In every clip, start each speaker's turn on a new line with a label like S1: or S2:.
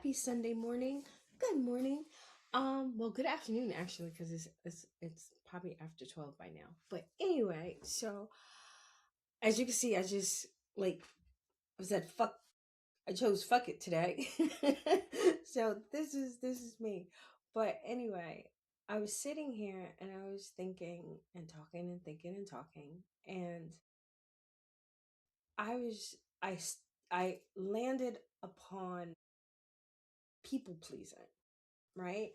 S1: Happy Sunday morning. Good morning. Well, good afternoon actually, because it's probably after 12 by now. But anyway, so as you can see, I just I said fuck. I chose fuck it today. So this is me. But anyway, I was sitting here and I was thinking and talking and thinking and talking, and I was I landed upon people pleasing, right?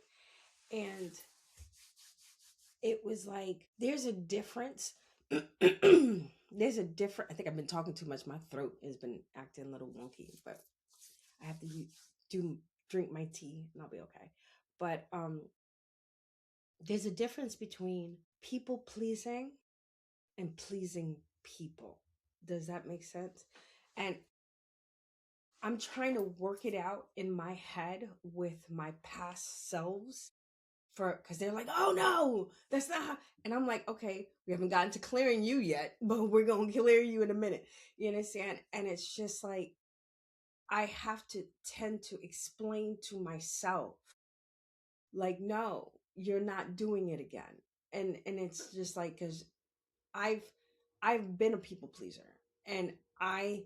S1: And it was like there's a difference. There's a different. I think I've been talking too much. My throat has been acting a little wonky, but I have to do drink my tea and I'll be okay. But there's a difference between people pleasing and pleasing people. Does that make sense? And I'm trying to work it out in my head with my past selves for because they're like, oh no, that's not and I'm like, okay, we haven't gotten to clearing you yet, but we're gonna clear you in a minute. You understand? And it's just like I have to tend to explain to myself, like, no, you're not doing it again. And it's just like because I've I've been a people pleaser and I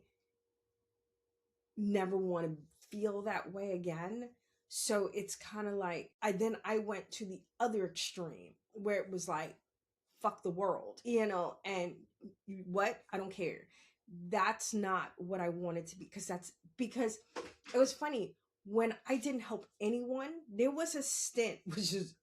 S1: never want to feel that way again. So it's kind of like I went to the other extreme where it was like fuck the world, and what? I don't care. That's not what I wanted to be because it was funny when I didn't help anyone. There was a stint which is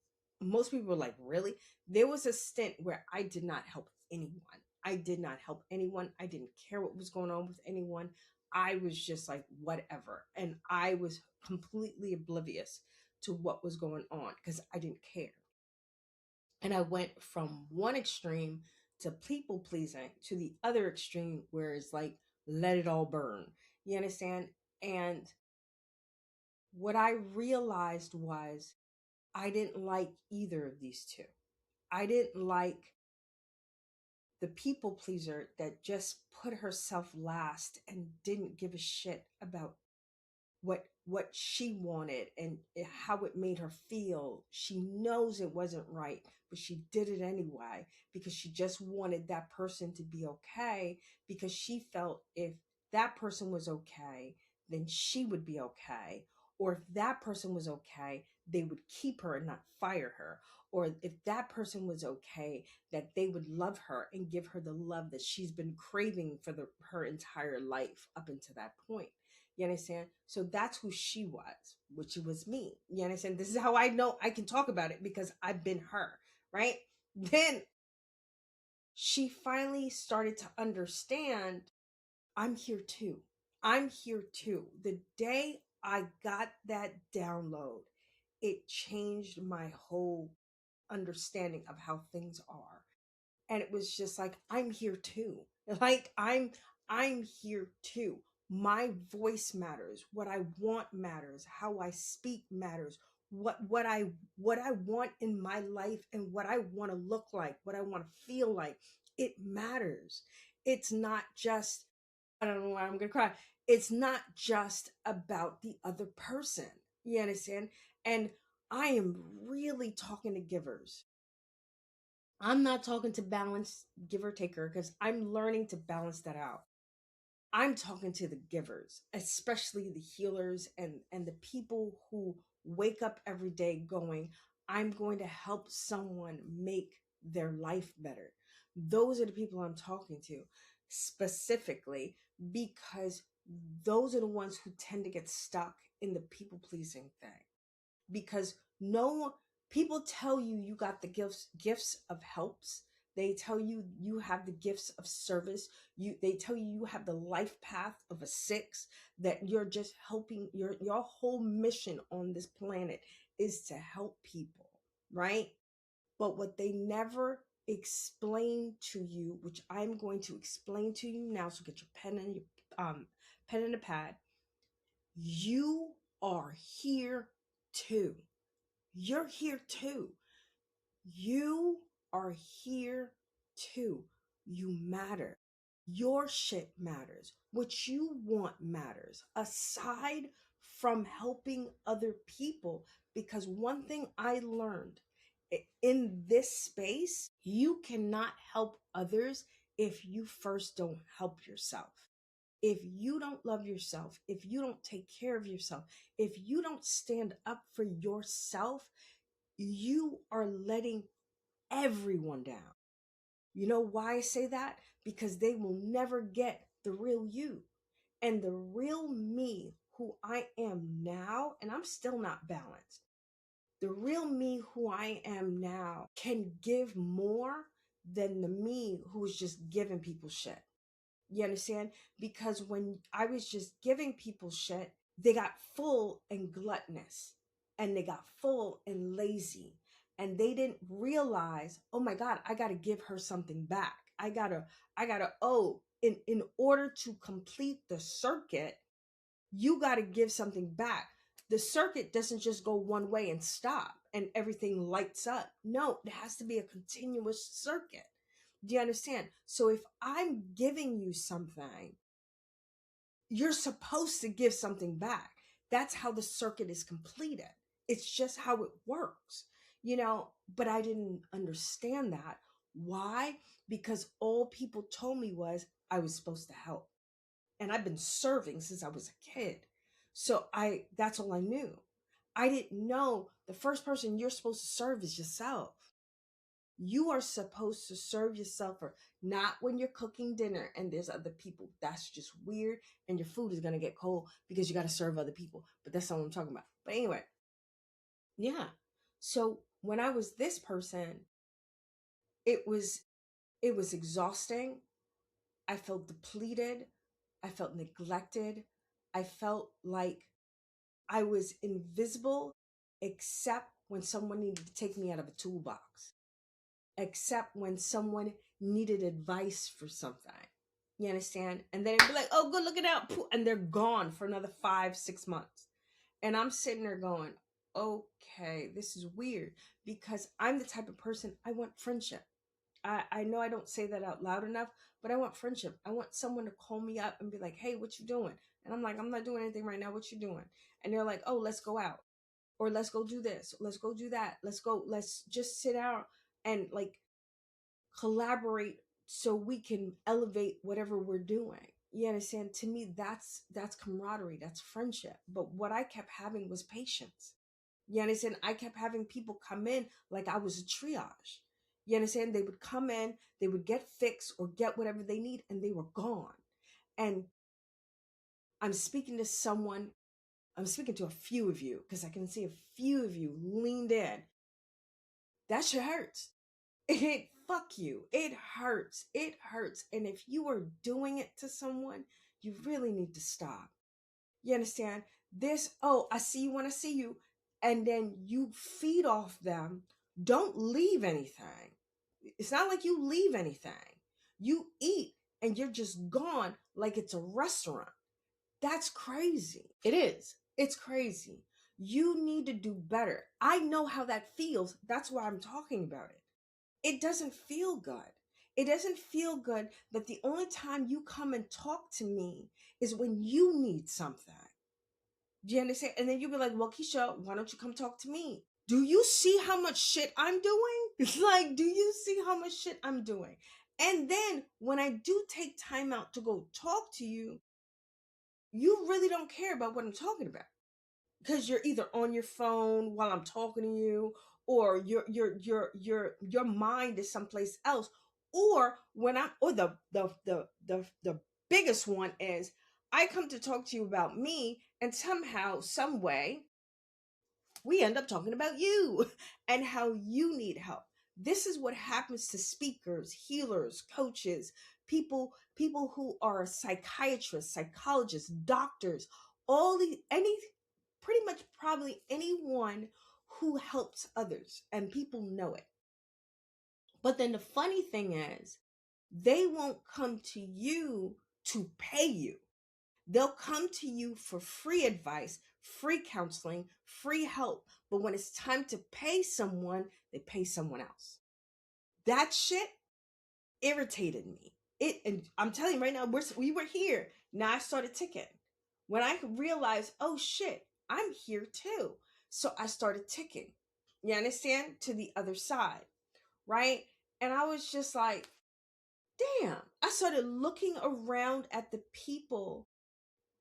S1: most people were like, really? There was a stint where I did not help anyone. I did not help anyone. I didn't care what was going on with anyone. I was just like, whatever. And I was completely oblivious to what was going on because I didn't care. And I went from one extreme to people pleasing to the other extreme where it's like, let it all burn. You understand? And what I realized was I didn't like either of these two. I didn't like the people pleaser that just put herself last and didn't give a shit about what she wanted and how it made her feel. She knows it wasn't right, but she did it anyway because she just wanted that person to be okay because she felt if that person was okay, then she would be okay. Or if that person was okay, they would keep her and not fire her. Or if that person was okay, that they would love her and give her the love that she's been craving for her entire life up until that point. You understand? So that's who she was, which was me. You understand? This is how I know I can talk about it because I've been her, right? Then she finally started to understand I'm here too. I'm here too. The day I got that download, it changed my whole understanding of how things are. And it was just like I'm here too. Like I'm here too. My voice matters. What I want matters. How I speak matters. What I want in my life and what I want to look like, what I want to feel like, it matters. It's not just I don't know why I'm gonna cry. It's not just about the other person. You understand? And I am really talking to givers. I'm not talking to balance giver taker because I'm learning to balance that out. I'm talking to the givers, especially the healers and the people who wake up every day going, I'm going to help someone make their life better. Those are the people I'm talking to specifically because those are the ones who tend to get stuck in the people pleasing thing because no people tell you you got the gifts of helps. They tell you you have the gifts of service. They tell you you have the life path of a six, that you're just helping. Your whole mission on this planet is to help people, right? But what they never explain to you, which I'm going to explain to you now, so get your pen and a pad. You are here too. You're here too. You are here too. You matter. Your shit matters. What you want matters. Aside from helping other people. Because one thing I learned in this space, you cannot help others if you first don't help yourself. If you don't love yourself, if you don't take care of yourself, if you don't stand up for yourself, you are letting everyone down. You know why I say that? Because they will never get the real you. And the real me, who I am now, and I'm still not balanced. The real me, who I am now, can give more than the me who is just giving people shit. You understand? Because when I was just giving people shit, they got full and gluttonous, and they got full and lazy, and they didn't realize, oh my God, I got to give her something back. Oh, in order to complete the circuit, you got to give something back. The circuit doesn't just go one way and stop and everything lights up. No, it has to be a continuous circuit. Do you understand? So if I'm giving you something, you're supposed to give something back. That's how the circuit is completed. It's just how it works, but I didn't understand that. Why? Because all people told me was I was supposed to help. And I've been serving since I was a kid. So that's all I knew. I didn't know the first person you're supposed to serve is yourself. You are supposed to serve yourself, or not when you're cooking dinner and there's other people. That's just weird. And your food is going to get cold because you got to serve other people. But that's not what I'm talking about. But anyway, yeah. So when I was this person, it was exhausting. I felt depleted. I felt neglected. I felt like I was invisible, except when someone needed to take me out of a toolbox, except when someone needed advice for something. You understand? And then it'd be like, oh, good looking out. And they're gone for another 5-6 months. And I'm sitting there going, okay, this is weird, because I'm the type of person, I want friendship. I know I don't say that out loud enough, but I want friendship. I want someone to call me up and be like, hey, what you doing? And I'm like, I'm not doing anything right now. What you doing? And they're like, oh, let's go out, or let's go do this. Let's go do that. Let's just sit out and like collaborate so we can elevate whatever we're doing. You understand? To me, that's camaraderie. That's friendship. But what I kept having was patience. You understand? I kept having people come in like I was a triage. You understand? They would come in, they would get fixed or get whatever they need, and they were gone. And I'm speaking to someone, I'm speaking to a few of you, because I can see a few of you leaned in. That shit hurts. Fuck you. It hurts. It hurts. And if you are doing it to someone, you really need to stop. You understand? This, oh, I see you when I see you. And then you feed off them. Don't leave anything. It's not like you leave anything. You eat and you're just gone like it's a restaurant. That's crazy. It is. It's crazy. You need to do better. I know how that feels. That's why I'm talking about it. It doesn't feel good. It doesn't feel good that the only time you come and talk to me is when you need something. Do you understand? And then you'll be like, well, Keisha, why don't you come talk to me? Do you see how much shit I'm doing? It's like, do you see how much shit I'm doing? And then when I do take time out to go talk to you, you really don't care about what I'm talking about, because you're either on your phone while I'm talking to you, or your mind is someplace else, or when I'm, or the biggest one is I come to talk to you about me, and somehow, some way, we end up talking about you and how you need help. This is what happens to speakers, healers, coaches, people who are psychiatrists, psychologists, doctors, pretty much probably anyone who helps others, and people know it. But then the funny thing is, they won't come to you to pay you. They'll come to you for free advice, free counseling, free help. But when it's time to pay someone, they pay someone else. That shit irritated me. And I'm telling you right now, we were here. Now I started ticking. When I realized, oh shit, I'm here too. So I started ticking. You understand? To the other side, right? And I was just like, damn. I started looking around at the people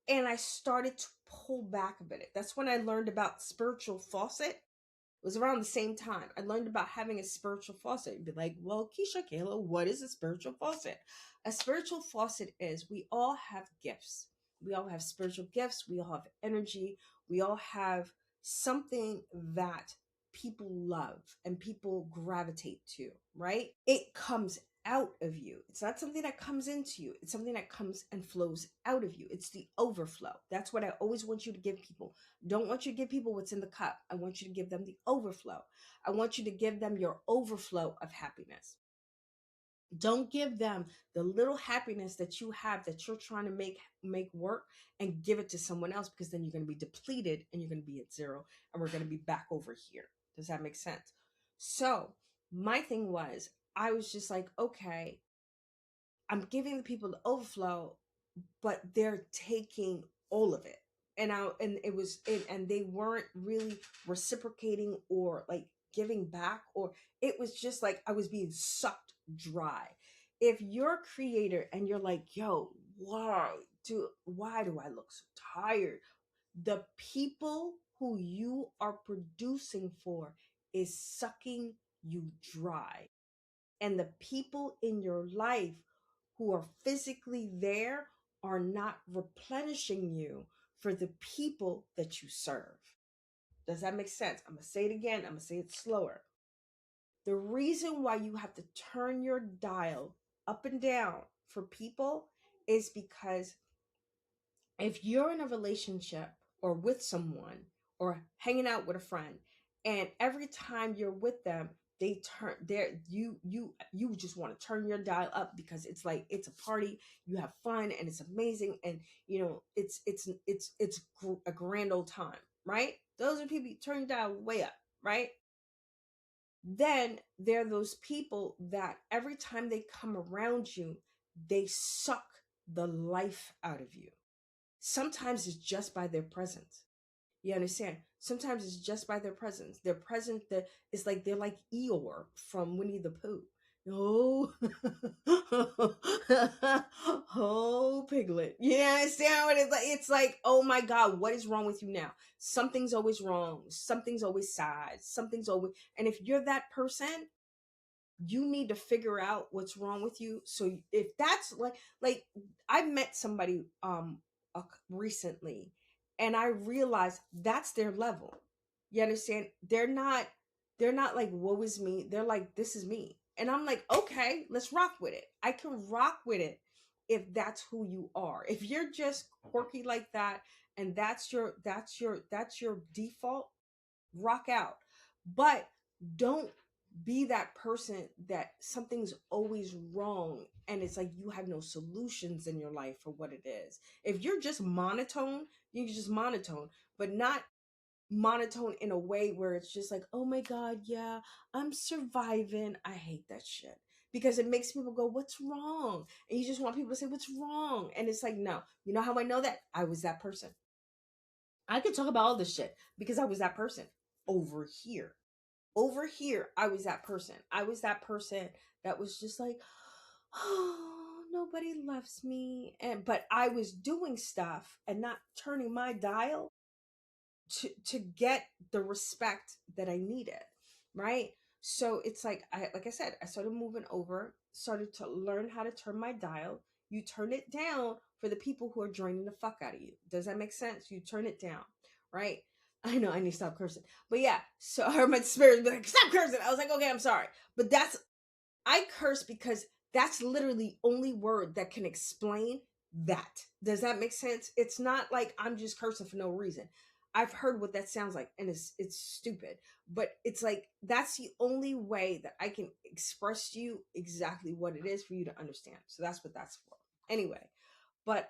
S1: and I started to pull back a bit. That's when I learned about spiritual faucet. It was around the same time I learned about having a spiritual faucet. You'd be like, well, Keisha, Kayla, what is a spiritual faucet? A spiritual faucet is, we all have gifts. We all have spiritual gifts. We all have energy. We all have something that people love and people gravitate to, right? It comes out of you. It's not something that comes into you. It's something that comes and flows out of you. It's the overflow. That's what I always want you to give people. Don't want you to give people what's in the cup. I want you to give them the overflow. I want you to give them your overflow of happiness. Don't give them the little happiness that you have that you're trying to make work and give it to someone else, because then you're going to be depleted and you're going to be at zero and we're going to be back over here. Does that make sense? So my thing was, I was just like, okay, I'm giving the people the overflow, but they're taking all of it. And it was and they weren't really reciprocating or like giving back, or it was just like I was being sucked dry. If you're a creator and you're like, yo, wow, dude, why do I look so tired? The people who you are producing for is sucking you dry. And the people in your life who are physically there are not replenishing you for the people that you serve. Does that make sense? I'm going to say it again. I'm going to say it slower. The reason why you have to turn your dial up and down for people is because if you're in a relationship or with someone or hanging out with a friend, and every time you're with them, they turn there, you just want to turn your dial up because it's like it's a party, you have fun and it's amazing, and you know a grand old time, right? Those are people you turn your dial way up, right? Then there are those people that every time they come around you, they suck the life out of you. Sometimes it's just by their presence. You understand? Sometimes it's just by their presence. Their presence that it's like they're like Eeyore from Winnie the Pooh. Oh, oh, Piglet. You understand what it's like? It's like, oh my God, what is wrong with you now? Something's always wrong. Something's always sad. Something's always, and if you're that person, you need to figure out what's wrong with you. So if that's like I met somebody recently, and I realized that's their level. You understand? They're not like woe is me. They're like, this is me. And I'm like, okay, let's rock with it. I can rock with it if that's who you are. If you're just quirky like that and that's your default, rock out. But don't be that person that something's always wrong and it's like you have no solutions in your life for what it is. If you're just monotone, you can just monotone, but not monotone in a way where it's just like, oh my God, yeah, I'm surviving. I hate that shit because it makes people go, what's wrong? And you just want people to say, what's wrong? And it's like, no. You know how I know that? I was that person. I could talk about all this shit because I was that person over here. Over here, I was that person. I was that person that was just like, oh, nobody loves me. And but I was doing stuff and not turning my dial to get the respect that I needed, right? So it's like I said, I started moving over, started to learn how to turn my dial. You turn it down for the people who are draining the fuck out of you. Does that make sense? You turn it down, right? I know I need to stop cursing, but yeah. So I heard my spirit be like, "Stop cursing." I was like, "Okay, I'm sorry," but I curse because that's literally the only word that can explain that. Does that make sense? It's not like I'm just cursing for no reason. I've heard what that sounds like and it's stupid, but it's like that's the only way that I can express to you exactly what it is for you to understand. So that's what that's for. Anyway, but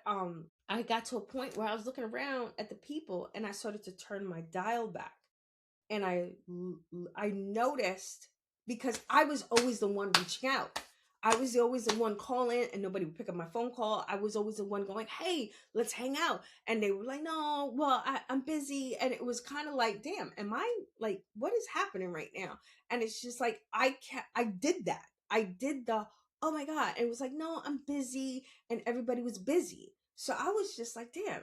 S1: I got to a point where I was looking around at the people and I started to turn my dial back. And I noticed, because I was always the one reaching out. I was always the one calling and nobody would pick up my phone call. I was always the one going, hey, let's hang out. And they were like, no, well, I'm busy. And it was kind of like, damn, am I like, what is happening right now? And it's just like, I did that. I did the, oh my God. And it was like, no, I'm busy. And everybody was busy. So I was just like, damn,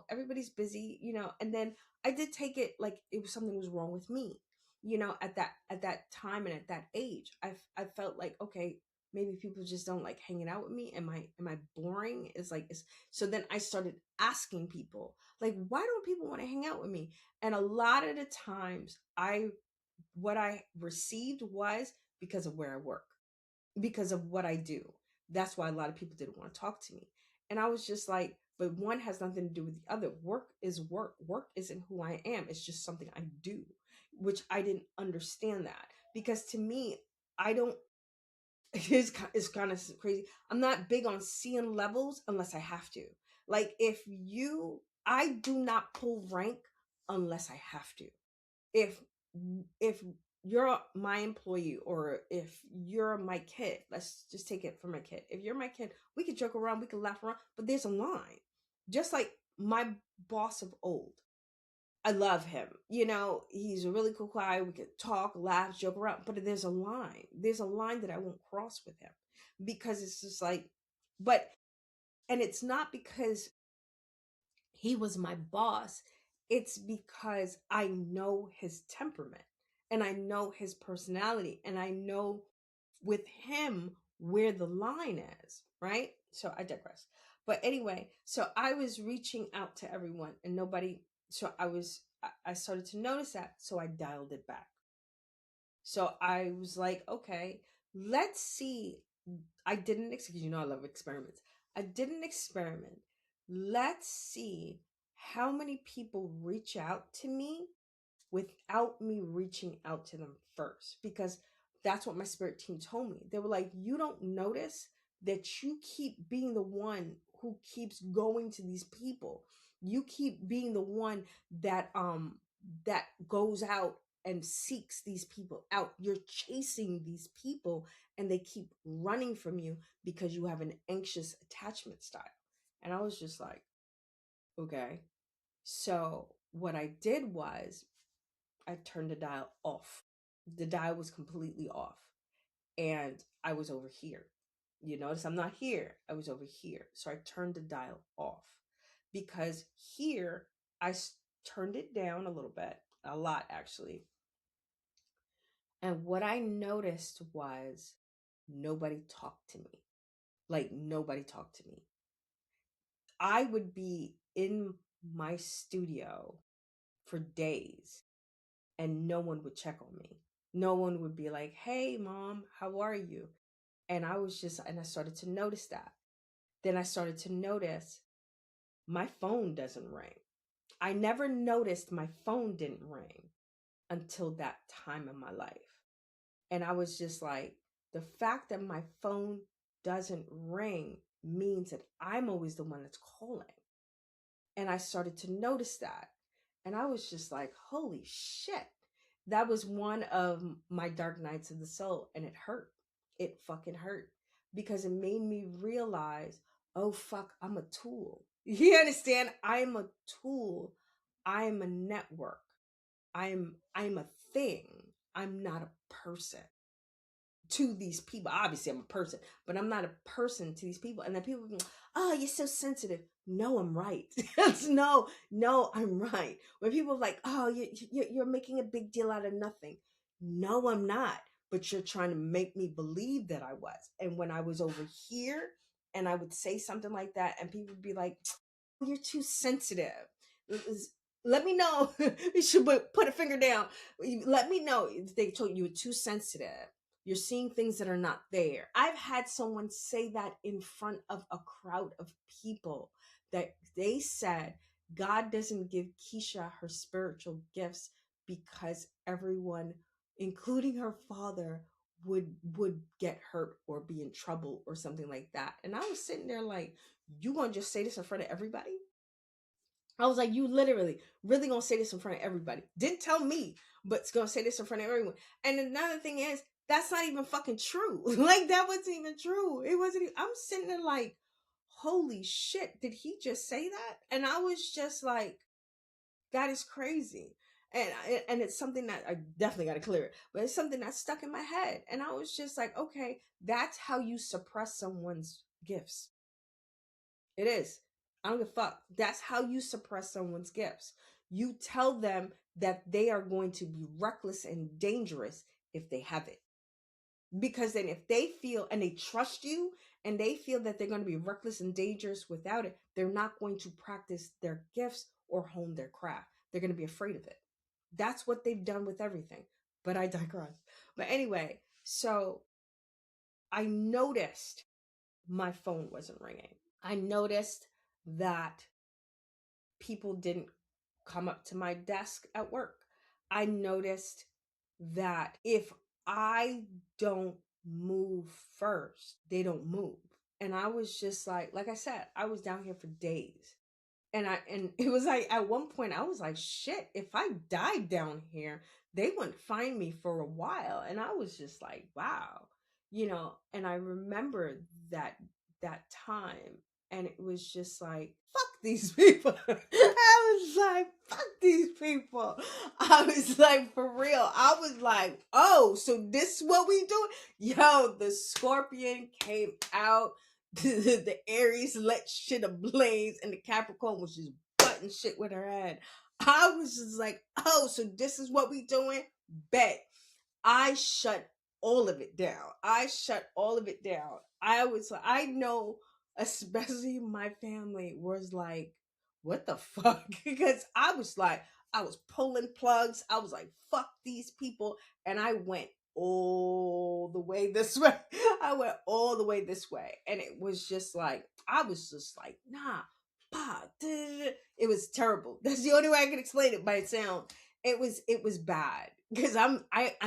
S1: everybody's busy, and then I did take it like it was something was wrong with me, at that time and at that age. I felt like, okay, maybe people just don't like hanging out with me. Am I boring? So then I started asking people, like, why don't people want to hang out with me? And a lot of the times what I received was because of where I work, because of what I do. That's why a lot of people didn't want to talk to me. And I was just like, but one has nothing to do with the other. Work is work. Work isn't who I am. It's just something I do, which I didn't understand that, because to me, I don't, it's kind of crazy. I'm not big on seeing levels unless I have to. Like, I do not pull rank unless I have to. If if you're my employee, or if you're my kid, let's just take it from my kid. If you're my kid, we could joke around, we could laugh around, but there's a line. Just like my boss of old, I love him. He's a really cool guy. We could talk, laugh, joke around, but there's a line. There's a line that I won't cross with him, because it's just like, but, and it's not because he was my boss. It's because I know his temperament and I know his personality, and I know with him where the line is, right? So I digress. But anyway, so I was reaching out to everyone and nobody, so I started to notice that, so I dialed it back. So I was like, okay, let's see. I did an experiment. I love experiments. I did an experiment. Let's see how many people reach out to me without me reaching out to them first, because that's what my spirit team told me. They were like, you don't notice that you keep being the one who keeps going to these people. You keep being the one that goes out and seeks these people out. You're chasing these people and they keep running from you because you have an anxious attachment style. And I was just like, okay. So what I did was I turned the dial off. The dial was completely off. And I was over here. You notice I'm not here. I was over here. So I turned the dial off, because here turned it down a little bit, a lot actually. And what I noticed was nobody talked to me. Like, nobody talked to me. I would be in my studio for days and no one would check on me. No one would be like, hey, mom, how are you? And I started to notice that. Then I started to notice my phone doesn't ring. I never noticed my phone didn't ring until that time in my life. And I was just like, the fact that my phone doesn't ring means that I'm always the one that's calling. And I started to notice that. And I was just like, holy shit. That was one of my dark nights of the soul. And it hurt. It fucking hurt, because it made me realize, oh, fuck, I'm a tool. You understand? I'm a tool. I'm a network. I'm a thing. I'm not a person to these people. Obviously, I'm a person, but I'm not a person to these people. And then people be like, oh, you're so sensitive. No, I'm right. no, I'm right. When people are like, oh, you're making a big deal out of nothing. No, I'm not. But you're trying to make me believe that I was. And when I was over here and I would say something like that, and people would be like, you're too sensitive. Let me know. You should put a finger down. Let me know if they told you you're too sensitive. You're seeing things that are not there. I've had someone say that in front of a crowd of people, that they said God doesn't give Keisha her spiritual gifts because everyone, including her father, would get hurt or be in trouble or something like that. And I was sitting there like, you gonna just say this in front of everybody? I was like, you literally really gonna say this in front of everybody? Didn't tell me, but it's gonna say this in front of everyone. And another thing is, That's not even fucking true. Like, that wasn't even true. It wasn't I'm sitting there like, holy shit, did he just say that? And I was just like, that is crazy. And it's something that I definitely got to clear it, but it's something that stuck in my head. And I was just like, okay, that's how you suppress someone's gifts. It is. I don't give a fuck. That's how you suppress someone's gifts. You tell them that they are going to be reckless and dangerous if they have it. Because then if they feel and they trust you and they feel that they're going to be reckless and dangerous without it, they're not going to practice their gifts or hone their craft. They're going to be afraid of it. That's what they've done with everything. But I digress. But anyway, so I noticed my phone wasn't ringing. I noticed that people didn't come up to my desk at work. I noticed that if I don't move first, they don't move. And I was just like I said, I was down here for days. And it was like at one point I was like, shit, if I died down here, they wouldn't find me for a while. And I was just like, wow. And I remember that time, and it was just like, fuck these people. I was like, fuck these people. I was like, for real. I was like, oh, so this is what we do? Yo, the scorpion came out. The Aries let shit ablaze, and the Capricorn was just butting shit with her head. I was just like, oh, so this is what we doing? Bet. I shut all of it down. I shut all of it down. I know, especially my family was like, what the fuck? Because I was like, I was pulling plugs. I was like, fuck these people. And I went all the way this way. I went all the way this way. And it was just like, I was just like, nah, bah, it was terrible. That's the only way I can explain it by sound. It was bad because I'm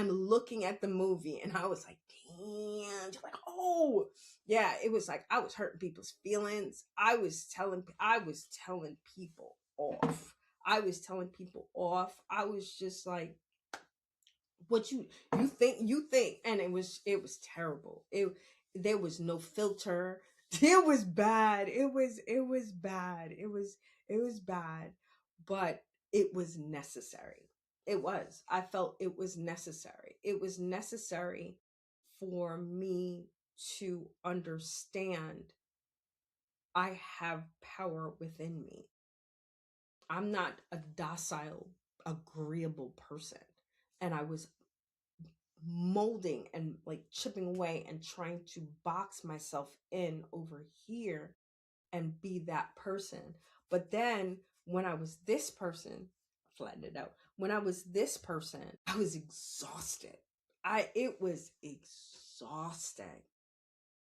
S1: looking at the movie and I was like, damn, just like, oh yeah, it was like I was hurting people's feelings. I was telling people off. I was just like, what you think, and it was terrible. There was no filter. It was bad. It was bad. It was bad, but it was necessary. It was. I felt it was necessary. It was necessary for me to understand I have power within me. I'm not a docile, agreeable person. And I was molding and like chipping away and trying to box myself in over here and be that person. But then when I was this person, flatten it out. When I was this person, I was exhausted. It was exhausting.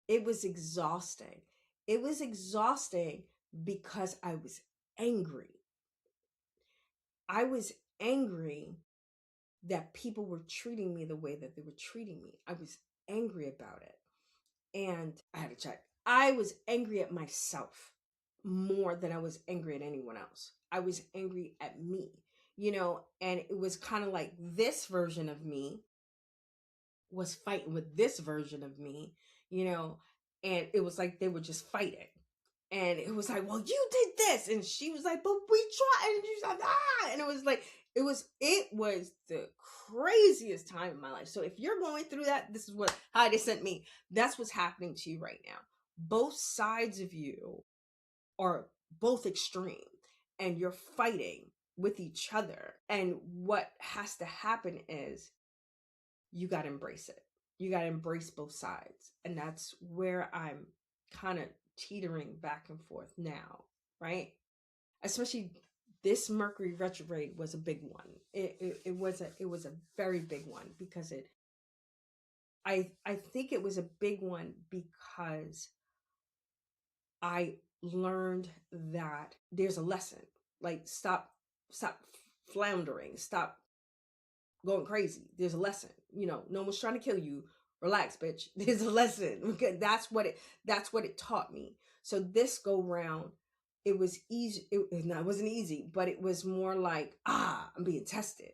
S1: It was exhausting. It was exhausting because I was angry. I was angry that people were treating me the way that they were treating me. I was angry about it. And I had to check. I was angry at myself more than I was angry at anyone else. I was angry at me, and it was kind of like this version of me was fighting with this version of me, you know, and it was like they were just fighting. And it was like, well, you did this. And she was like, but we tried. And she was like, ah. And it was like, it was the craziest time in my life. So if you're going through that, this is how they sent me. That's what's happening to you right now. Both sides of you are both extreme and you're fighting with each other. And what has to happen is you got to embrace it. You got to embrace both sides. And that's where I'm kind of teetering back and forth now, right? Especially this Mercury retrograde was a big one. It was a very big one because I think it was a big one because I learned that there's a lesson. Like stop floundering, stop going crazy. There's a lesson. No one's trying to kill you. Relax, bitch. There's a lesson. Okay, that's what it taught me. So this go round, it was easy. No, it wasn't easy, but it was more like, I'm being tested.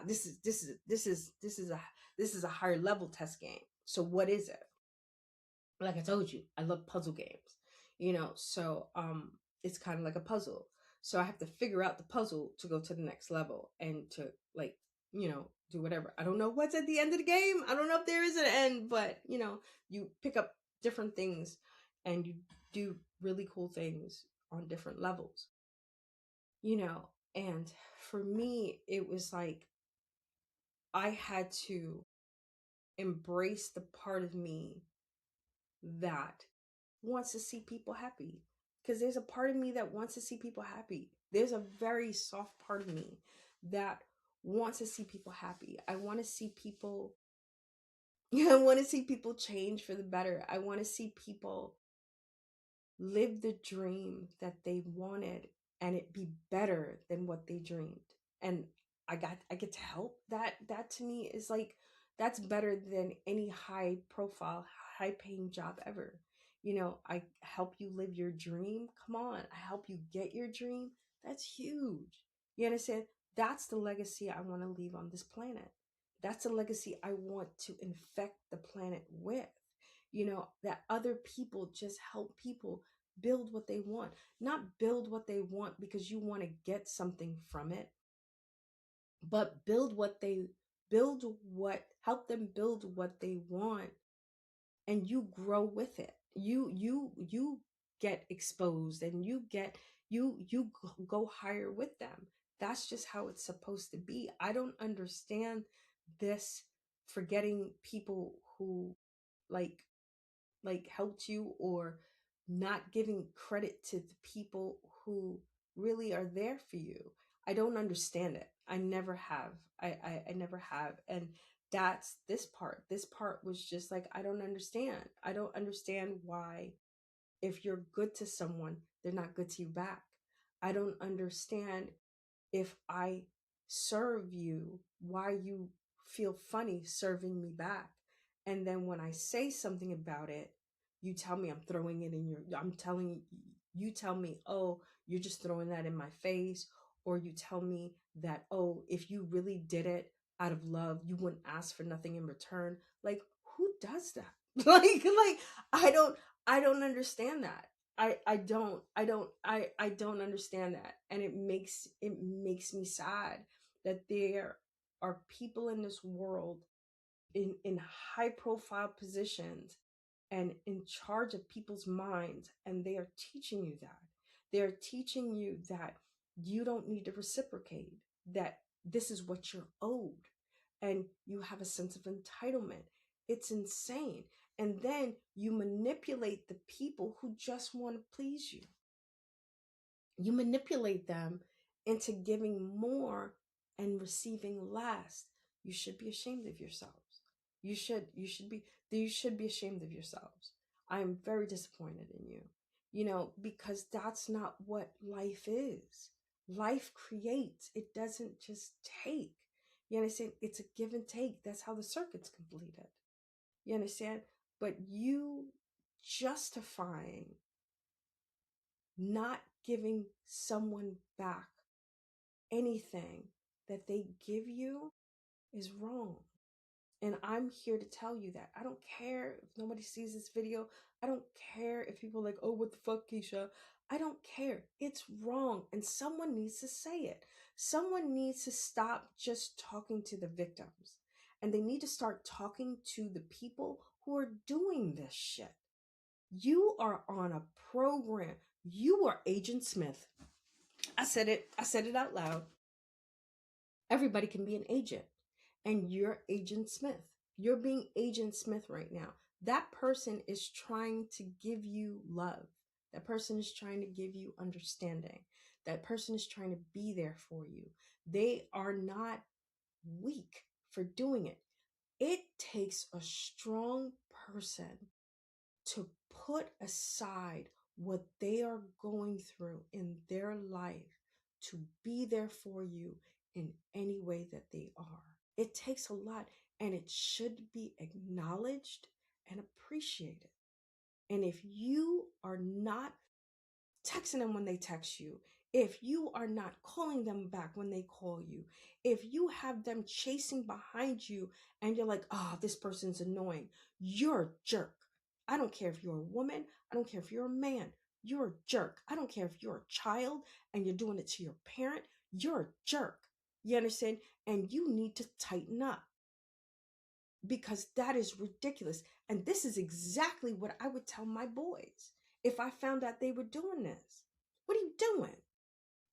S1: This is a higher level test game. So what is it? Like I told you, I love puzzle games, so it's kind of like a puzzle. So I have to figure out the puzzle to go to the next level and to, like, do whatever. I don't know what's at the end of the game. I don't know if there is an end, but you pick up different things and you do really cool things on different levels, and for me it was like I had to embrace the part of me that wants to see people happy, because there's a part of me that wants to see people happy. There's a very soft part of me that wants to see people happy. I want to see people I want to see people change for the better. I want to see people live the dream that they wanted and it be better than what they dreamed. And I get to help. That to me is like, that's better than any high profile, high paying job ever. I help you live your dream. Come on, I help you get your dream. That's huge. You understand? That's the legacy I want to leave on this planet. That's a legacy I want to infect the planet with. That other people just help people build what they want. Not build what they want because you want to get something from it, but help them build what they want, and you grow with it. You get exposed, and you go higher with them. That's just how it's supposed to be. I don't understand this forgetting people who, like helped you, or not giving credit to the people who really are there for you. I don't understand it. I never have. I never have. And that's this part was just like, I don't understand. I don't understand why, if you're good to someone, they're not good to you back. I don't understand, if I serve you, why you feel funny serving me back. And then when I say something about it, you tell me I'm throwing it in I'm telling you, tell me, oh, you're just throwing that in my face. Or you tell me that, oh, if you really did it out of love, you wouldn't ask for nothing in return. Like, who does that? like, I don't, I don't understand that. I don't understand that. And it makes me sad that there are people in this world, in high profile positions and in charge of people's minds, and they are teaching you that. They're teaching you that you don't need to reciprocate, that this is what you're owed, and you have a sense of entitlement. It's insane. And then you manipulate the people who just want to please you. You manipulate them into giving more and receiving less. You should be ashamed of yourselves. You should be ashamed of yourselves. I am very disappointed in you. Because that's not what life is. Life creates. It doesn't just take. You understand? It's a give and take. That's how the circuit's completed. You understand? But you justifying not giving someone back anything that they give you is wrong. And I'm here to tell you that. I don't care if nobody sees this video. I don't care if people are like, oh, what the fuck, Keisha? I don't care. It's wrong. And someone needs to say it. Someone needs to stop just talking to the victims. And they need to start talking to the people who are doing this shit. You are on a program. You are Agent Smith. I said it. I said it out loud. Everybody can be an agent. And you're Agent Smith. You're being Agent Smith right now. That person is trying to give you love. That person is trying to give you understanding. That person is trying to be there for you. They are not weak for doing it. It takes a strong person to put aside what they are going through in their life to be there for you in any way that they are. It takes a lot, and it should be acknowledged and appreciated. And if you are not texting them when they text you, if you are not calling them back when they call you, if you have them chasing behind you and you're like, oh, this person's annoying, you're a jerk. I don't care if you're a woman. I don't care if you're a man. You're a jerk. I don't care if you're a child and you're doing it to your parent. You're a jerk. You understand? And you need to tighten up because that is ridiculous. And this is exactly what I would tell my boys if I found out they were doing this. What are you doing?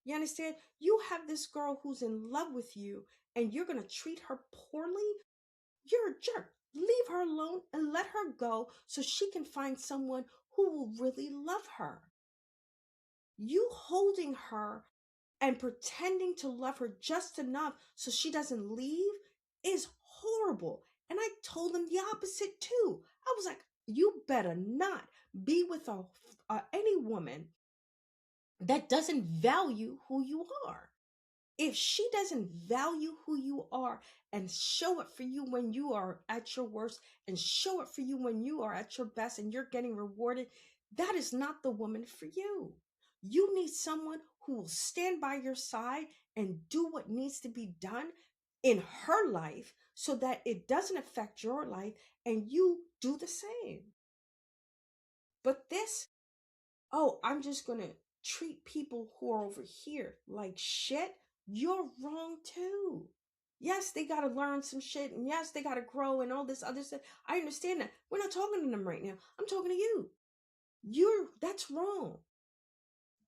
S1: You understand? You have this girl who's in love with you and you're going to treat her poorly. You're a jerk. Leave her alone and let her go so she can find someone who will really love her. You holding her and pretending to love her just enough so she doesn't leave is horrible. And I told them the opposite too. I was like, you better not be with any woman that doesn't value who you are. If she doesn't value who you are and show it for you when you are at your worst and show it for you when you are at your best and you're getting rewarded, that is not the woman for you. You need someone who will stand by your side and do what needs to be done in her life so that it doesn't affect your life and you do the same. But this, oh, I'm just going to treat people who are over here like shit, you're wrong too. Yes, they got to learn some shit and yes, they got to grow and all this other stuff. I understand that. We're not talking to them right now. I'm talking to you. That's wrong.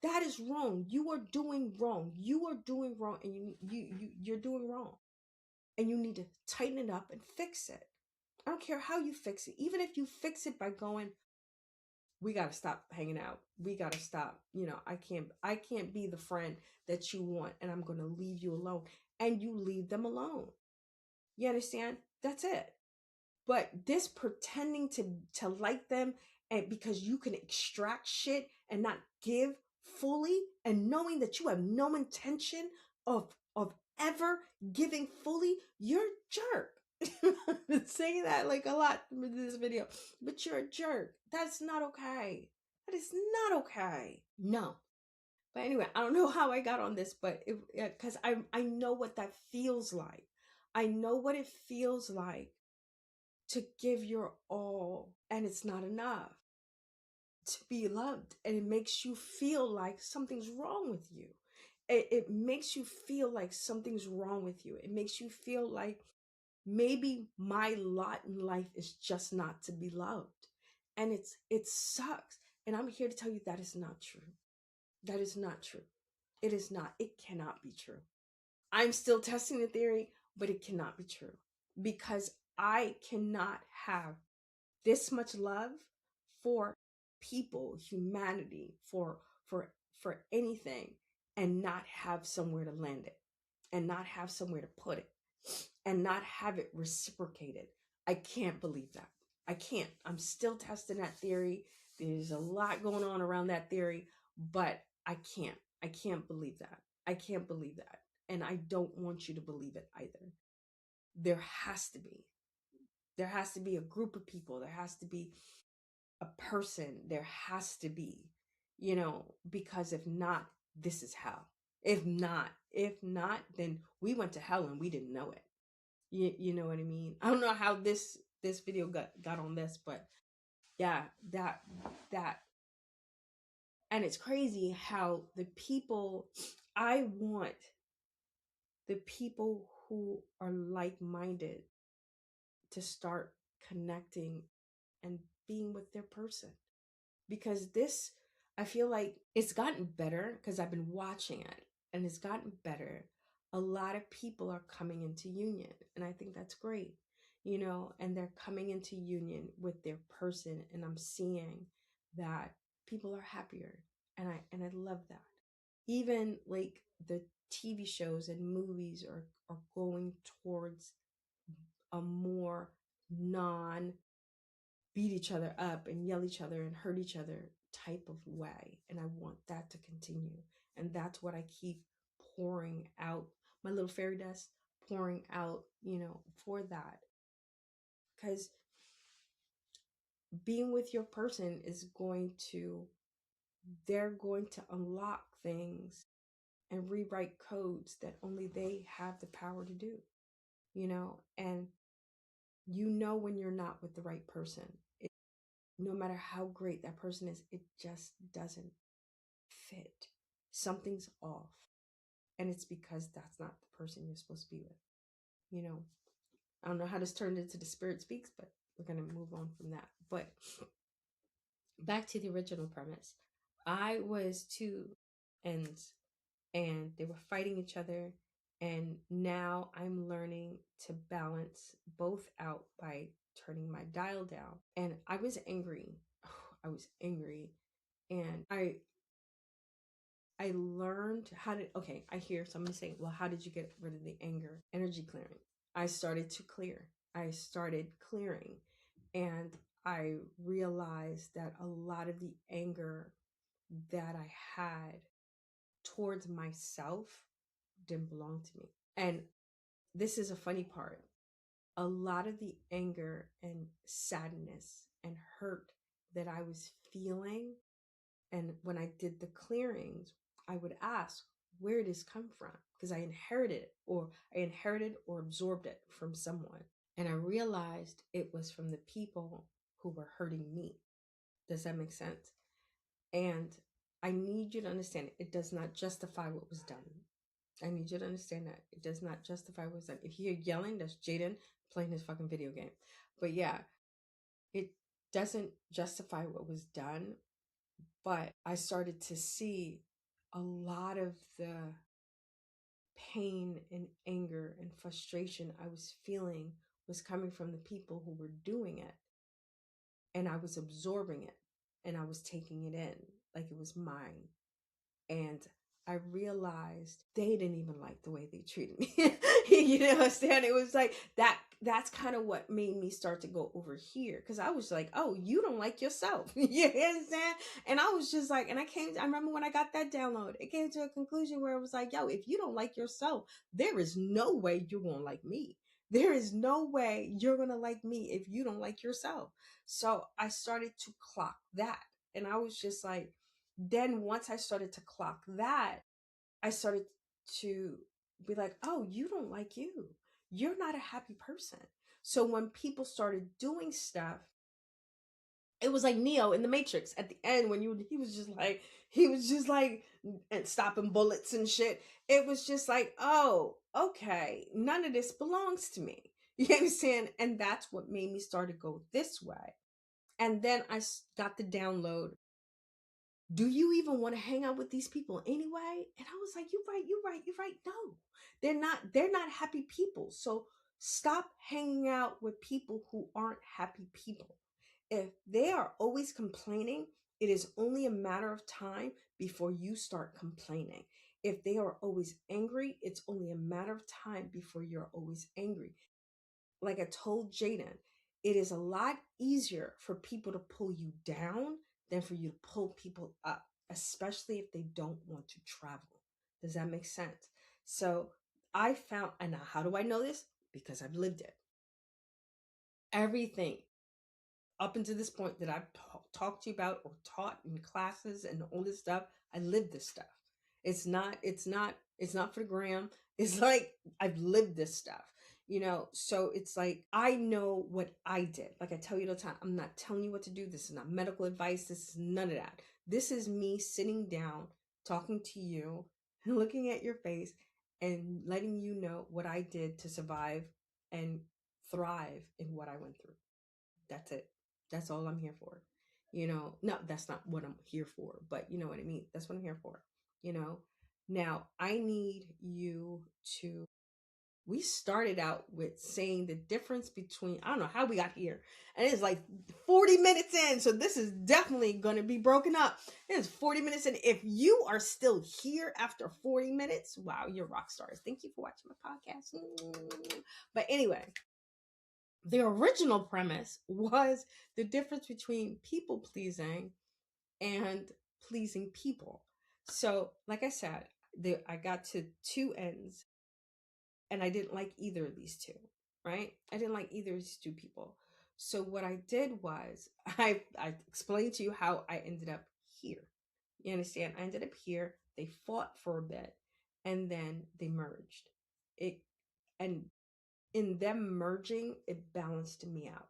S1: That is wrong. You are doing wrong. You are doing wrong and you're doing wrong. And you need to tighten it up and fix it. I don't care how you fix it. Even if you fix it by going, we got to stop hanging out. We got to stop. I can't be the friend that you want and I'm going to leave you alone and you leave them alone. You understand? That's it. But this pretending to like them and because you can extract shit and not give fully and knowing that you have no intention of ever giving fully, you're a jerk. I've been saying that like a lot in this video, but you're a jerk. That's not okay. That is not okay. No. But anyway, I don't know how I got on this, but because I know what that feels like. I know what it feels like to give your all and it's not enough to be loved, and it makes you feel like something's wrong with you. It makes you feel like something's wrong with you. It makes you feel like maybe my lot in life is just not to be loved, and it sucks. And I'm here to tell you that is not true. That is not true. It is not. It cannot be true. I'm still testing the theory, but it cannot be true because I cannot have this much love for people, humanity, for anything, and not have somewhere to land it, and not have somewhere to put it, and not have it reciprocated. I can't believe that. I can't. I'm still testing that theory. There's a lot going on around that theory, but I can't. I can't believe that. I can't believe that. And I don't want you to believe it either. There has to be. There has to be a group of people. There has to be a person. There has to be, because if not, this is hell. If not, then we went to hell and we didn't know it. You know what I mean? I don't know how this video got on this, but yeah, that and it's crazy how I want the people who are like-minded to start connecting and being with their person. Because this, I feel like it's gotten better because I've been watching it and it's gotten better. A lot of people are coming into union and I think that's great, and they're coming into union with their person, and I'm seeing that people are happier, and I love that. Even like the TV shows and movies are going towards a more non beat each other up and yell each other and hurt each other type of way. And I want that to continue. And that's what I keep pouring out, my little fairy dust, pouring out, for that. Because being with your person is going to they're going to unlock things and rewrite codes that only they have the power to do, and when you're not with the right person. No matter how great that person is, it just doesn't fit. Something's off. And it's because that's not the person you're supposed to be with. You know, I don't know how this turned into the Spirit Speaks, but we're going to move on from that. But back to the original premise. I was two ends and they were fighting each other. And now I'm learning to balance both out by turning my dial down. And I was angry. I was angry. And I learned how to, okay, I hear somebody saying, well, how did you get rid of the anger? Energy clearing. I started to clear. I started clearing. And I realized that a lot of the anger that I had towards myself didn't belong to me. And this is a funny part. A lot of the anger and sadness and hurt that I was feeling, and when I did the clearings, I would ask, where did this come from? Because I inherited or absorbed it from someone. And I realized it was from the people who were hurting me. Does that make sense? And I need you to understand it does not justify what was done. I need you to understand that it does not justify what was done. If you're yelling, that's Jaden playing his fucking video game. But yeah, it doesn't justify what was done. But I started to see a lot of the pain and anger and frustration I was feeling was coming from the people who were doing it. And I was absorbing it and I was taking it in like it was mine. And I realized they didn't even like the way they treated me. You know what I'm saying? It was like that's kind of what made me start to go over here. Cause I was like, oh, you don't like yourself. You understand? And I was just like, and I remember when I got that download, it came to a conclusion where it was like, yo, if you don't like yourself, there is no way you're gonna like me. There is no way you're gonna like me if you don't like yourself. So I started to clock that. And I was just like, then once I started to clock that, I started to be like, oh, you don't like you. You're not a happy person. So when people started doing stuff, it was like Neo in the Matrix at the end when he was just like and stopping bullets and shit. It was just like, oh, okay, none of this belongs to me. You understand? And that's what made me start to go this way. And then I got the download, do you even want to hang out with these people anyway? And I was like, you're right, you're right, you're right. No, they're not happy people. So stop hanging out with people who aren't happy people. If they are always complaining, it is only a matter of time before you start complaining. If they are always angry, it's only a matter of time before you're always angry. Like I told Jaden, it is a lot easier for people to pull you down than for you to pull people up, especially if they don't want to travel. Does that make sense? So I found, and now how do I know this? Because I've lived it. Everything up until this point that I've talked to you about or taught in classes and all this stuff, I lived this stuff. It's not for the gram. It's like I've lived this stuff, so it's like I know what I did. Like I tell you all the time, I'm not telling you what to do. This is not medical advice. This is none of that. This is me sitting down, talking to you, looking at your face, and letting you know what I did to survive and thrive in what I went through. That's it. That's all I'm here for. No, that's not what I'm here for, but you know what I mean? That's what I'm here for. You know, now I need you to. We started out with saying the difference between, I don't know how we got here. And it's like 40 minutes in. So this is definitely going to be broken up. It's 40 minutes in. If you are still here after 40 minutes, wow, you're rock stars. Thank you for watching my podcast. But anyway, the original premise was the difference between people pleasing and pleasing people. So, like I said, I got to two ends and I didn't like either of these two, right? I didn't like either of these two people. So what I did was I explained to you how I ended up here. You understand? I ended up here. They fought for a bit, and then they merged. It and in them merging, it balanced me out.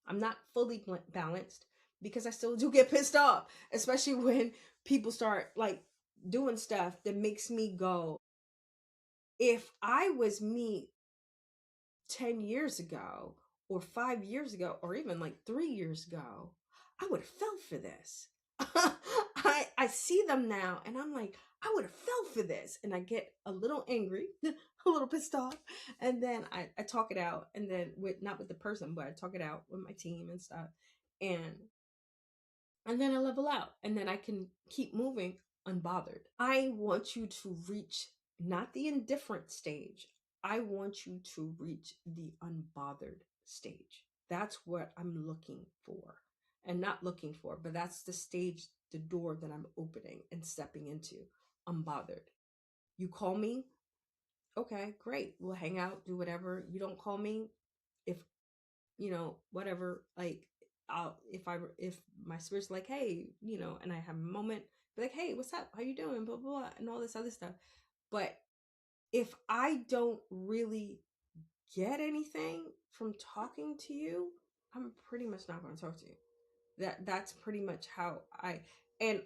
S1: I'm not fully balanced because I still do get pissed off, especially when people start like doing stuff that makes me go, if I was me 10 years ago or 5 years ago or even like 3 years ago, I would have fell for this. I see them now and I'm like, I would have fell for this. And I get a little angry, a little pissed off. And then I talk it out. And then with not with the person, but I talk it out with my team and stuff. And then I level out and then I can keep moving unbothered. I want you to reach not the indifferent stage. I want you to reach the unbothered stage. That's what I'm looking for. And not looking for, but that's the stage, the door that I'm opening and stepping into. Unbothered. You call me? Okay, great. We'll hang out, do whatever. You don't call me? If whatever, like, if my spirit's like, hey, and I have a moment, be like, hey, what's up, how you doing, blah blah blah, and all this other stuff. But if I don't really get anything from talking to you, I'm pretty much not going to talk to you. That's pretty much how and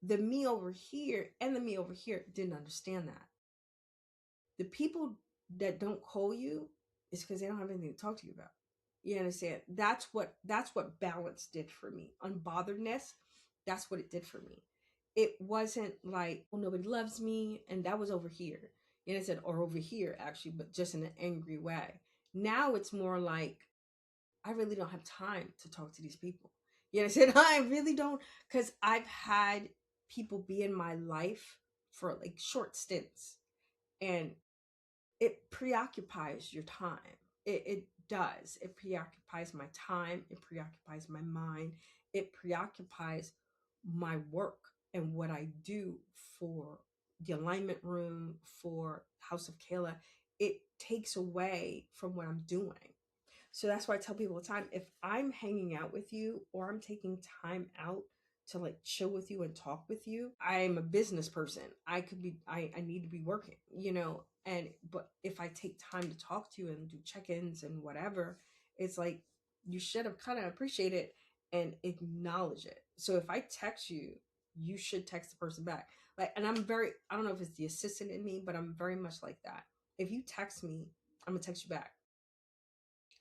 S1: the me over here and the me over here didn't understand that. The people that don't call you is because they don't have anything to talk to you about. You understand? That's what balance did for me. Unbotheredness, that's what it did for me. It wasn't like, oh, nobody loves me, and that was over here. You know, I said, or over here actually, but just in an angry way. Now it's more like I really don't have time to talk to these people. You know, I said I really don't, because I've had people be in my life for like short stints, and it preoccupies your time. It does. It preoccupies my time. It preoccupies my mind. It preoccupies my work and what I do for the alignment room, for House of Kaila. It takes away from what I'm doing. So that's why I tell people all the time, if I'm hanging out with you or I'm taking time out to like chill with you and talk with you, I'm a business person. I need to be working, but if I take time to talk to you and do check-ins and whatever, it's like you should have kind of appreciate it and acknowledge it. So if I text you, you should text the person back. Like, and I don't know if it's the assistant in me, but I'm very much like that. If you text me, I'm gonna text you back.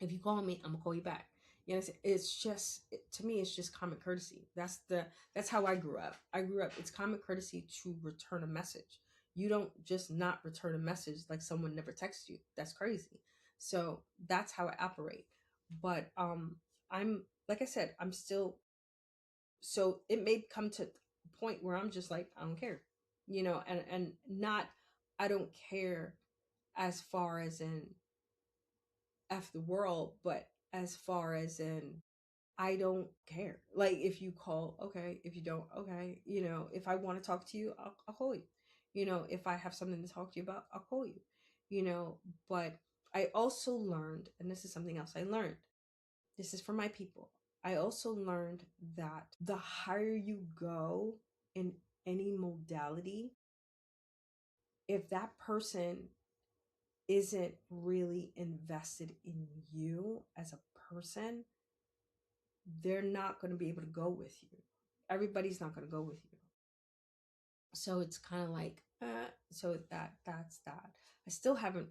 S1: If you call me, I'm gonna call you back. It's just to me, it's just common courtesy. That's how I grew up. It's common courtesy to return a message. You don't just not return a message like someone never texts you. That's crazy. So that's how I operate. But I'm like I said, I'm still, so it may come to a point where I'm just like, I don't care. And not, I don't care as far as in F the world, but as far as in, I don't care. Like, if you call, okay. If you don't, okay. If I want to talk to you, I'll call you. If I have something to talk to you about, I'll call you. But I also learned, and this is something else I learned. This is for my people. I also learned that the higher you go in any modality, if that person isn't really invested in you as a person, they're not going to be able to go with you. Everybody's not going to go with you. So it's kind of like, so that's that. I still haven't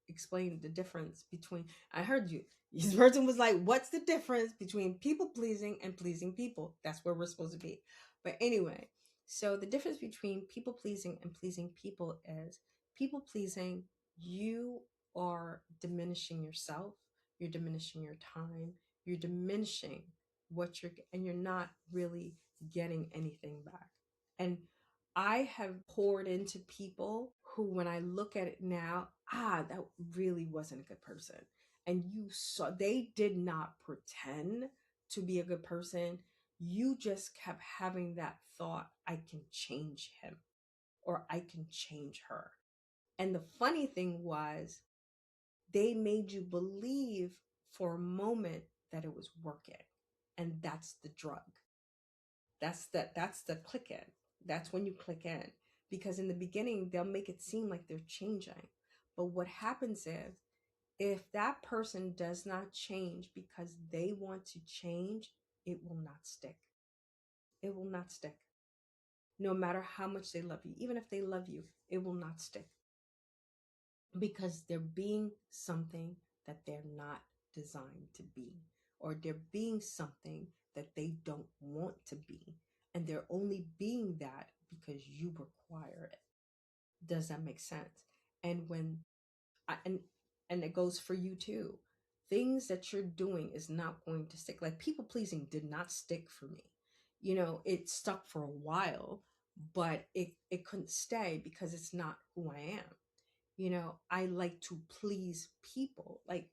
S1: explained the difference between, I heard you. This person was like, what's the difference between people pleasing and pleasing people? That's where we're supposed to be. But anyway, so the difference between people pleasing and pleasing people is people pleasing, you are diminishing yourself, you're diminishing your time, you're diminishing and you're not really getting anything back. And I have poured into people who, when I look at it now, that really wasn't a good person. And you saw they did not pretend to be a good person. You just kept having that thought, I can change him or I can change her. And the funny thing was, they made you believe for a moment that it was working. And that's the drug. That's the click in. That's when you click in. Because in the beginning they'll make it seem like they're changing. But what happens is, if that person does not change because they want to change, it will not stick. It will not stick. No matter how much they love you, even if they love you, it will not stick, because they're being something that they're not designed to be, or they're being something that they don't want to be, and they're only being that because you require it. Does that make sense? And when I, and it goes for you too. Things that you're doing is not going to stick. Like people pleasing did not stick for me. It stuck for a while, but it couldn't stay because it's not who I am. I like to please people. Like,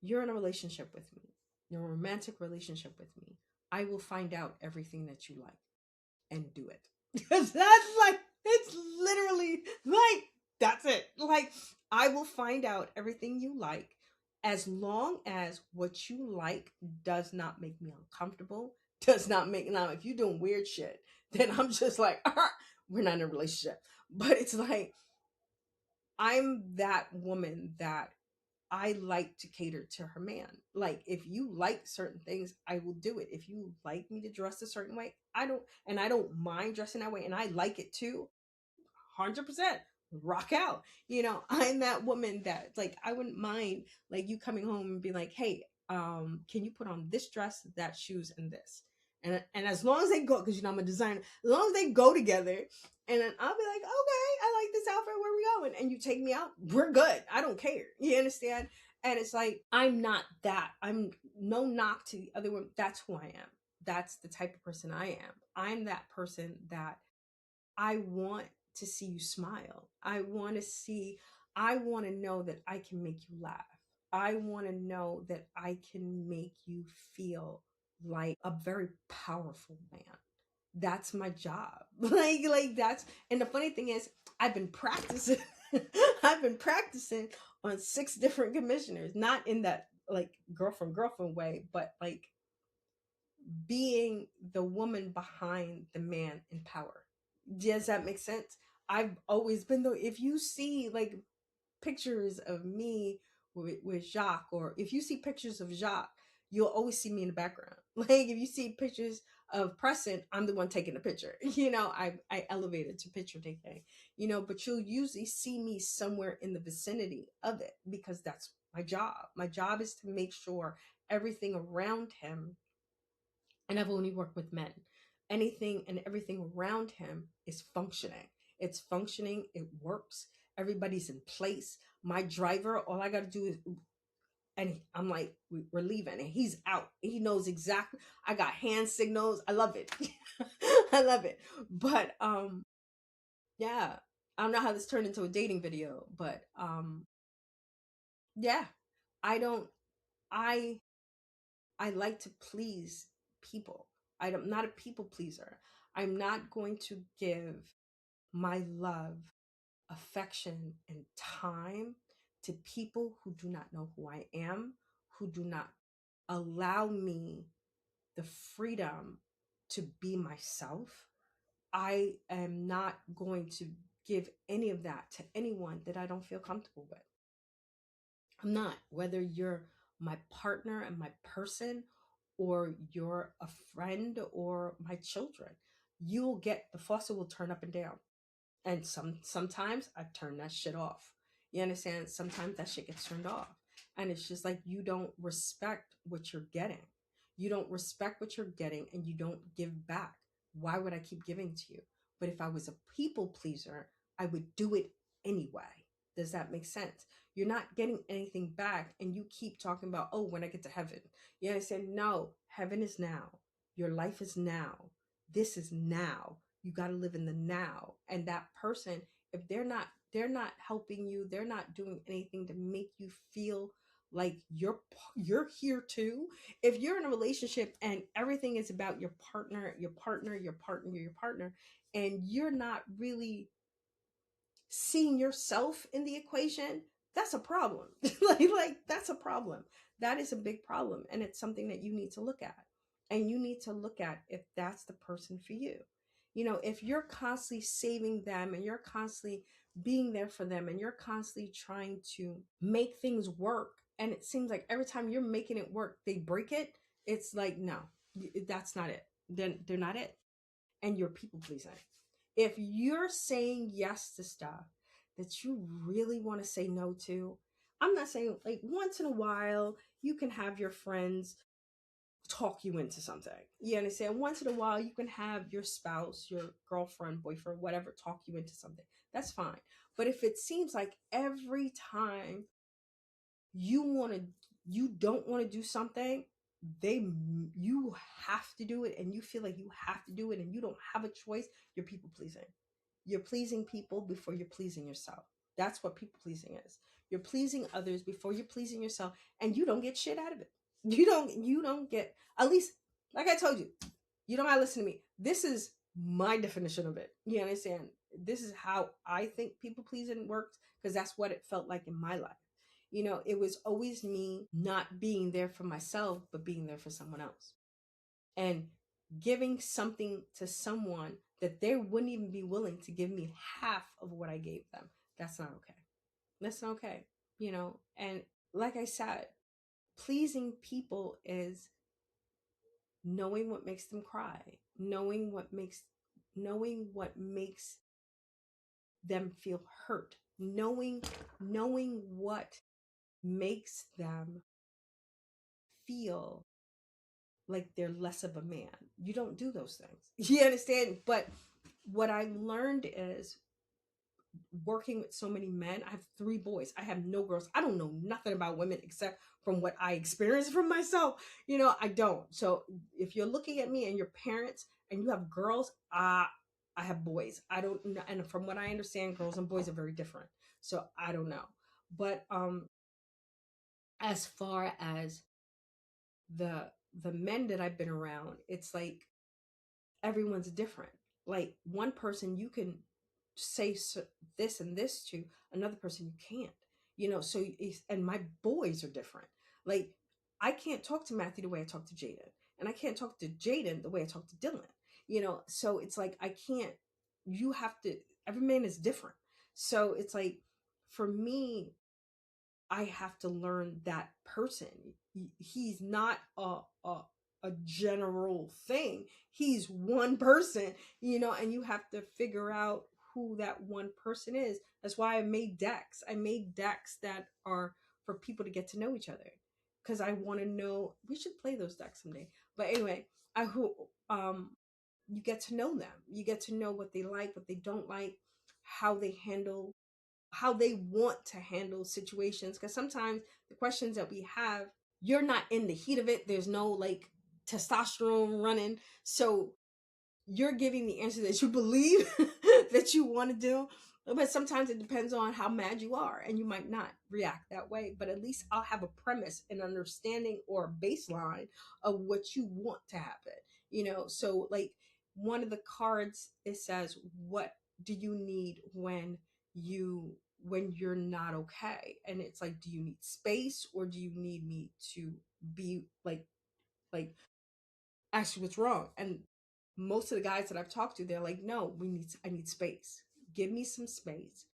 S1: you're in a relationship with me, you're in a romantic relationship with me. I will find out everything that you like and do it. Because that's like, it's literally like, that's it. Like, I will find out everything you like, as long as what you like does not make me uncomfortable, does not make, now, if you're doing weird shit, then I'm just like, we're not in a relationship. But it's like, I'm that woman that I like to cater to her man. Like, if you like certain things, I will do it. If you like me to dress a certain way, I don't mind dressing that way, and I like it too. 100% rock out. I'm that woman that, like, I wouldn't mind, like, you coming home and be like, hey, can you put on this dress, that shoes, and this, and as long as they go, because I'm a designer, as long as they go together, and then I'll be like, okay, I like this outfit, where we going, and you take me out, we're good, I don't care, you understand? And it's like, I'm not that. I'm no knock to the other one. That's who I am. That's the type of person I am. I'm that person that I want to see you smile. I want to know that I can make you laugh. I want to know that I can make you feel like a very powerful man. That's my job. Like that's, and the funny thing is, I've been practicing I've been practicing on 6 different commissioners, not in that like girlfriend way, but like being the woman behind the man in power. Does that make sense? I've always been the, if you see like pictures of me with Jacques, or if you see pictures of Jacques, you'll always see me in the background. Like if you see pictures of Preston, I'm the one taking the picture. I elevated to picture taking, but you'll usually see me somewhere in the vicinity of it, because that's my job. My job is to make sure everything around him, and I've only worked with men, anything and everything around him is functioning. It's functioning, it works, everybody's in place. My driver, all I got to do is, and I'm like, we're leaving, and he's out. He knows exactly. I got hand signals. I love it. I love it. But yeah, I don't know how this turned into a dating video, but yeah, I don't. I I like to please people. I'm not a people pleaser. I'm not going to give my love, affection, and time to people who do not know who I am, who do not allow me the freedom to be myself. I am not going to give any of that to anyone that I don't feel comfortable with. I'm not, whether you're my partner and my person, or you're a friend or my children. You'll get, the faucet will turn up and down. And sometimes I turn that shit off. You understand? Sometimes that shit gets turned off. And it's just like, you don't respect what you're getting. You don't respect what you're getting, and you don't give back. Why would I keep giving to you? But if I was a people pleaser, I would do it anyway. Does that make sense? You're not getting anything back, and you keep talking about, oh, when I get to heaven. You understand? No, heaven is now. Your life is now. This is now. You got to live in the now. And that person, if they're not helping you, they're not doing anything to make you feel like you're here too. If you're in a relationship and everything is about your partner, and you're not really seeing yourself in the equation, that's a problem. Like that's a problem. That is a big problem, and it's something that you need to look at. And you need to look at if that's the person for you. If you're constantly saving them and you're constantly being there for them and you're constantly trying to make things work, and it seems like every time you're making it work, they break it, it's like, no, that's not it. They're not it. And you're people pleasing. If you're saying yes to stuff that you really want to say no to, I'm not saying, like, once in a while you can have your friends talk you into something. You understand? Once in a while you can have your spouse, your girlfriend, boyfriend, whatever, talk you into something. That's fine. But if it seems like every time you don't want to do something, you have to do it, and you feel like you have to do it and you don't have a choice, you're people pleasing. You're pleasing people before you're pleasing yourself. That's what people pleasing is. You're pleasing others before you're pleasing yourself, and you don't get shit out of it. You don't get, at least, like I told you, you don't gotta listen to me. This is my definition of it. You understand? This is how I think people pleasing works, because that's what it felt like in my life. It was always me not being there for myself, but being there for someone else. And giving something to someone that they wouldn't even be willing to give me half of what I gave them. That's not okay. That's not okay. And like I said, pleasing people is knowing what makes them cry, knowing what makes them feel hurt, knowing what makes them feel like they're less of a man. You don't do those things. You understand? But what I learned is, working with so many men, I have 3 boys. I have no girls. I don't know nothing about women except from what I experienced from myself. I don't. So if you're looking at me and your parents and you have girls, I have boys. I don't know. And from what I understand, girls and boys are very different. So I don't know. But as far as the the men that I've been around, it's like everyone's different. Like, one person you can say this and this to, another person you can't. So and my boys are different. Like, I can't talk to Matthew the way I talk to Jaden, and I can't talk to Jaden the way I talk to Dylan. So it's like, I can't. You have to. Every man is different. So it's like, for me, I have to learn that person. He's not a general thing. He's one person, and you have to figure out who that one person is. That's why I made decks. I made decks that are for people to get to know each other, because I want to know. We should play those decks someday. But anyway, I hope you get to know them. You get to know what they like, what they don't like, how they handle how they want to handle situations, because sometimes the questions that we have, you're not in the heat of it, there's no, like, testosterone running, so you're giving the answer that you believe that you want to do. But sometimes it depends on how mad you are, and you might not react that way, but at least I'll have a premise, an understanding, or a baseline of what you want to happen. So, like, one of the cards, it says, what do you need when you're not okay? And it's like, do you need space, or do you need me to be like ask you what's wrong? And most of the guys that I've talked to, they're like, no, I need space. Give me some space.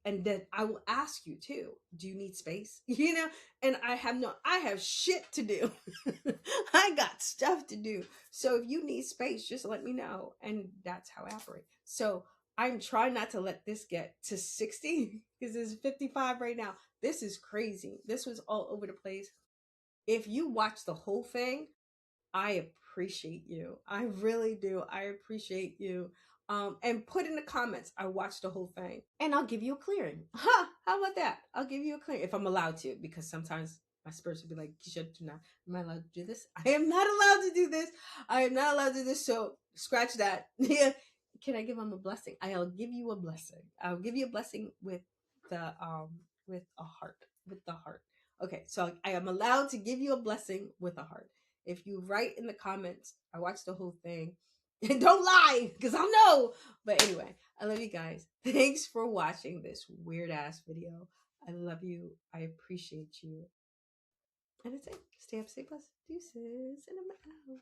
S1: And then I will ask you too, do you need space? And I have shit to do. I got stuff to do. So if you need space, just let me know. And that's how I operate. So I'm trying not to let this get to 60, because it's 55 right now. This is crazy. This was all over the place. If you watch the whole thing, I appreciate you. I really do. I appreciate you. And put in the comments, I watched the whole thing, and I'll give you a clearing. How about that? I'll give you a clearing if I'm allowed to, because sometimes my spirits will be like, Keisha, do not. Am I allowed to do this? I am not allowed to do this. I am not allowed to do this. So scratch that. Yeah. Can I give him a blessing? I'll give you a blessing. I'll give you a blessing with with a heart. With the heart. Okay, so I am allowed to give you a blessing with a heart. If you write in the comments, I watched the whole thing. And don't lie, because I'll know. But anyway, I love you guys. Thanks for watching this weird ass video. I love you. I appreciate you. And that's it. Stay up, stay blessed. Deuces. And I'm out.